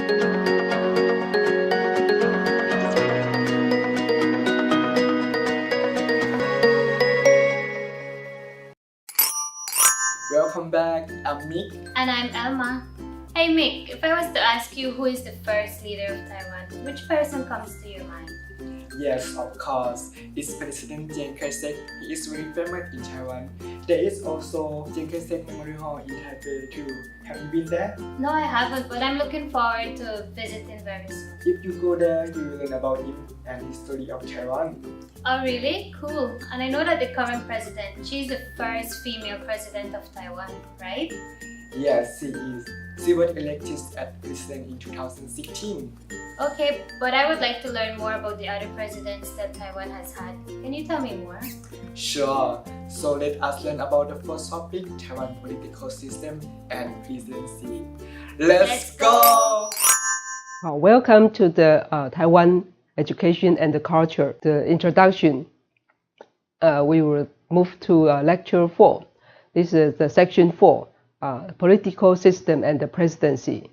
Welcome back, I'm Mick. And I'm Elma. Hey Mick, if I was to ask you who is the first leader of Taiwan, which person comes to your mind? Yes, of course, it's President Chiang Kai-shek. He is very famous in Taiwan. There is also Chiang Kai-shek Memorial Hall in Taipei too. Have you been there? No, I haven't, but I'm looking forward to visiting very soon. If you go there, you will learn about him and history of Taiwan. Oh really? Cool. And I know that the current president, she's the first female president of Taiwan, right? Yes, she is. She was elected as president in 2016. Okay, but I would like to learn more about the other presidents that Taiwan has had. Can you tell me more? Sure. So let us learn about the first topic, Taiwan political system and presidency. Let's go! Welcome to the Taiwan Education and the Culture, the introduction. We will move to lecture 4. This is the section 4, political system and the presidency.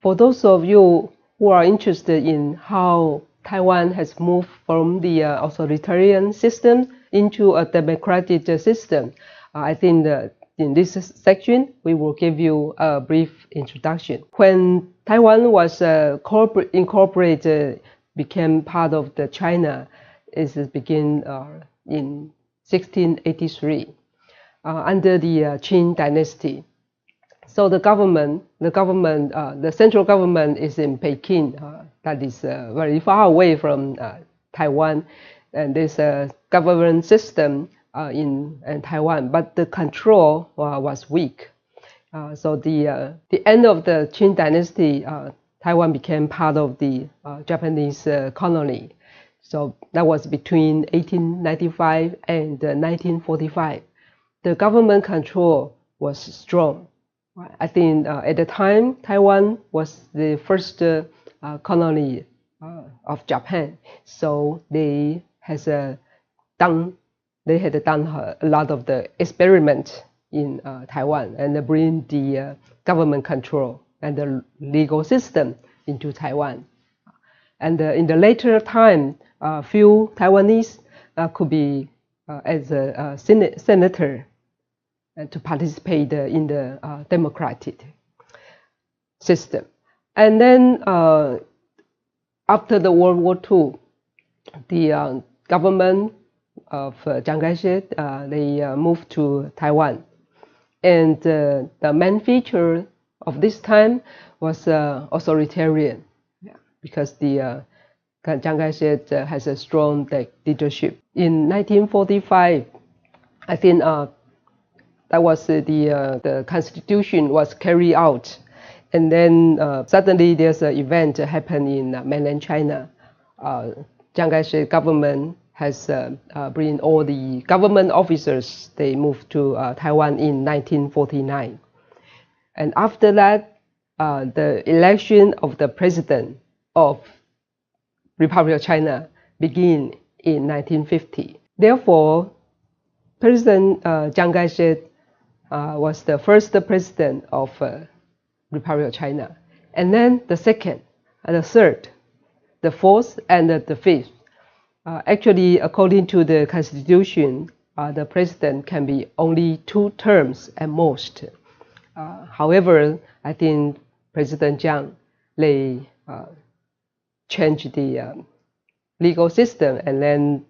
For those of you who are interested in how Taiwan has moved from the authoritarian system into a democratic system, I think that in this section, we will give you a brief introduction. When Taiwan was incorporated, became part of the China, it began in 1683 under the Qing dynasty. So the central government is in Peking, that is very far away from Taiwan, and there's a government system in Taiwan, but the control was weak. So the end of the Qing dynasty, Taiwan became part of the Japanese colony. So that was between 1895 and 1945. The government control was strong. I think at the time, Taiwan was the first colony of Japan. So they had done a lot of the experiment in Taiwan and bring the government control and the legal system into Taiwan. And in the later time, few Taiwanese could be as a senator to participate in the democratic system. And then after the World War II, the government of Chiang Kai-shek, they moved to Taiwan. And the main feature of this time was authoritarian, because the Chiang Kai-shek has a strong leadership. In 1945, I think that was the constitution was carried out, and then suddenly there's an event happened in mainland China. Chiang Kai-shek government has bring all the government officers. They moved to Taiwan in 1949, and after that, the election of the president of Republic of China began in 1950. Therefore, President Chiang Kai-shek was the first president of Republic of China, and then the second, the third, the fourth, and the fifth. Actually, according to the Constitution, the president can be only 2 terms at most. However, I think President Chiang changed the legal system, and then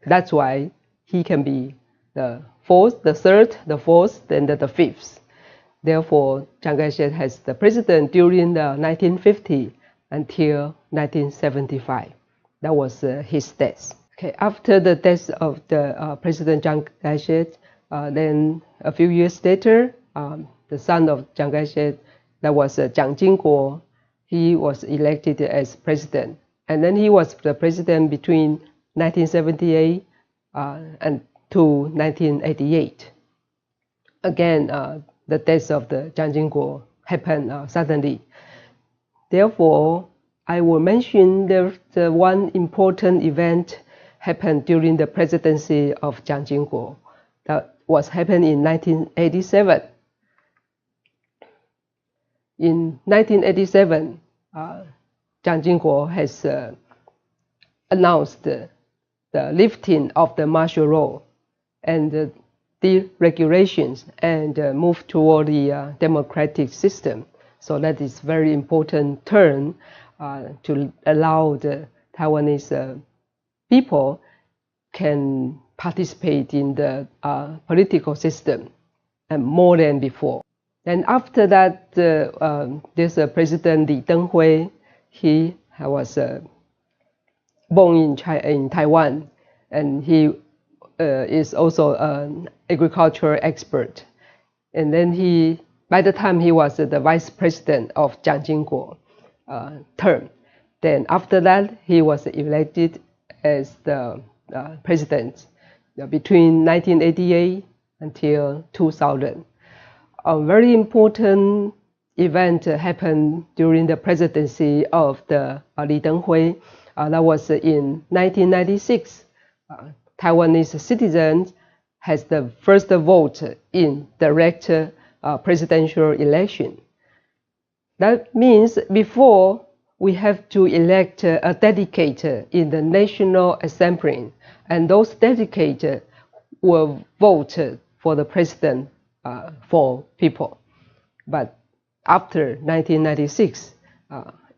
that's why he can be the fourth, the third, the fourth, and the fifth. Therefore, Chiang Kai-shek has the president during the 1950 until 1975. That was his death. Okay, after the death of the President Chiang Kai-shek, then a few years later, the son of Chiang Kai-shek, that was Jiang Jingguo, he was elected as president. And then he was the president between 1978 and to 1988. Again, the death of the Jiang Jingguo happened suddenly. Therefore, I will mention the one important event happened during the presidency of Jiang Jingguo. That was happened in 1987. In 1987, Jiang Jingguo has announced the lifting of the martial law and the deregulations and moved toward the democratic system. So that is very important turn to allow the Taiwanese people can participate in the political system and more than before. And after that, there's President Li Denghui. He was born in Taiwan, and he is also an agricultural expert. And then by the time he was the vice president of Jiang Jingguo term. Then after that, he was elected as the president between 1988 until 2000. A very important event happened during the presidency of the Li Denghui. That was in 1996. Taiwanese citizens has the first vote in direct presidential election. That means before we have to elect a delegate in the National Assembly, and those delegates will vote for the president for people. But after 1996,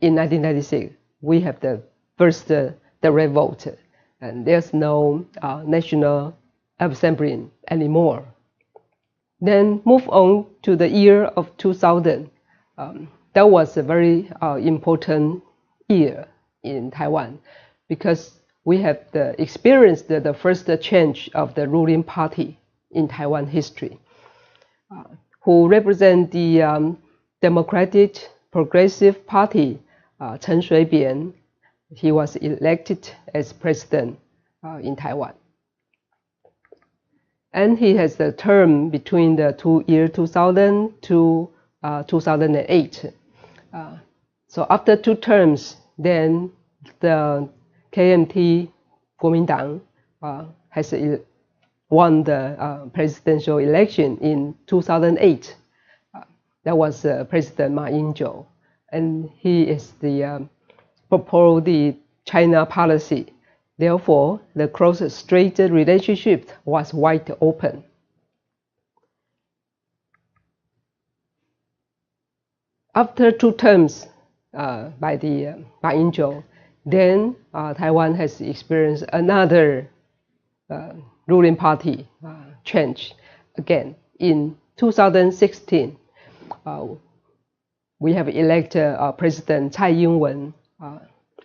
in 1996, we have the first direct vote, and there's no National Assembly anymore. Then move on to the year of 2000. That was a very important year in Taiwan because we have experienced the first change of the ruling party in Taiwan history, who represent the Democratic Progressive Party, Chen Shui-bian. He was elected as president in Taiwan. And he has the term between the year 2000 to 2008. So after 2 terms, then the KMT Kuomintang has won the presidential election in 2008. That was President Ma Ying-jeou, and he is proposed the China policy. Therefore, the cross-strait relationship was wide open. After 2 terms by the Ma Ying-jeou, then Taiwan has experienced another ruling party change again. In 2016, we have elected President Tsai Ing-wen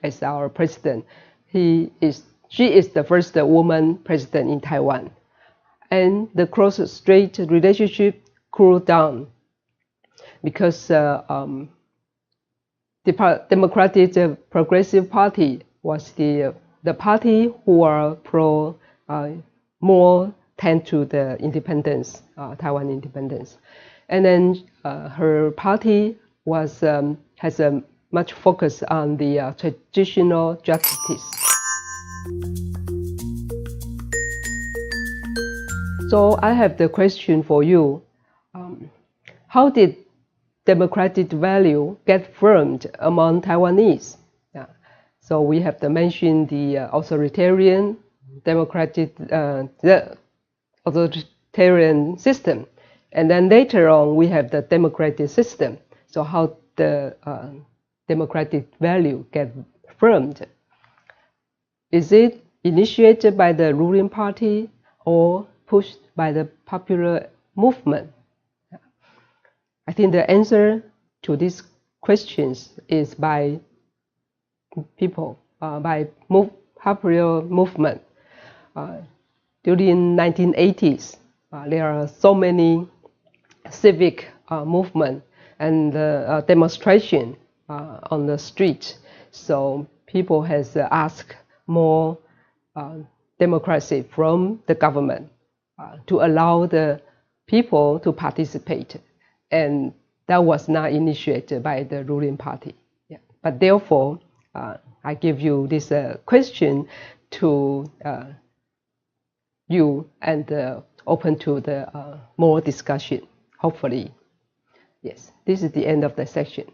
as our president. She is the first woman president in Taiwan, and the cross-strait relationship cooled down because the Democratic Progressive Party was the party who are more tend to the independence, Taiwan independence, and then her party has a much focus on the traditional justice. So I have the question for you. How did democratic value get formed among Taiwanese? So we have to mention the authoritarian authoritarian system, and then later on we have the democratic system. So how the democratic value get formed? Is it initiated by the ruling party or pushed by the popular movement? I think the answer to these questions is by people, by popular movement. During 1980s, there are so many civic movement and demonstration on the street. So people has asked more democracy from the government to allow the people to participate, and that was not initiated by the ruling party. Yeah. But therefore, I give you this question to you and open to the more discussion, hopefully. Yes, this is the end of the section.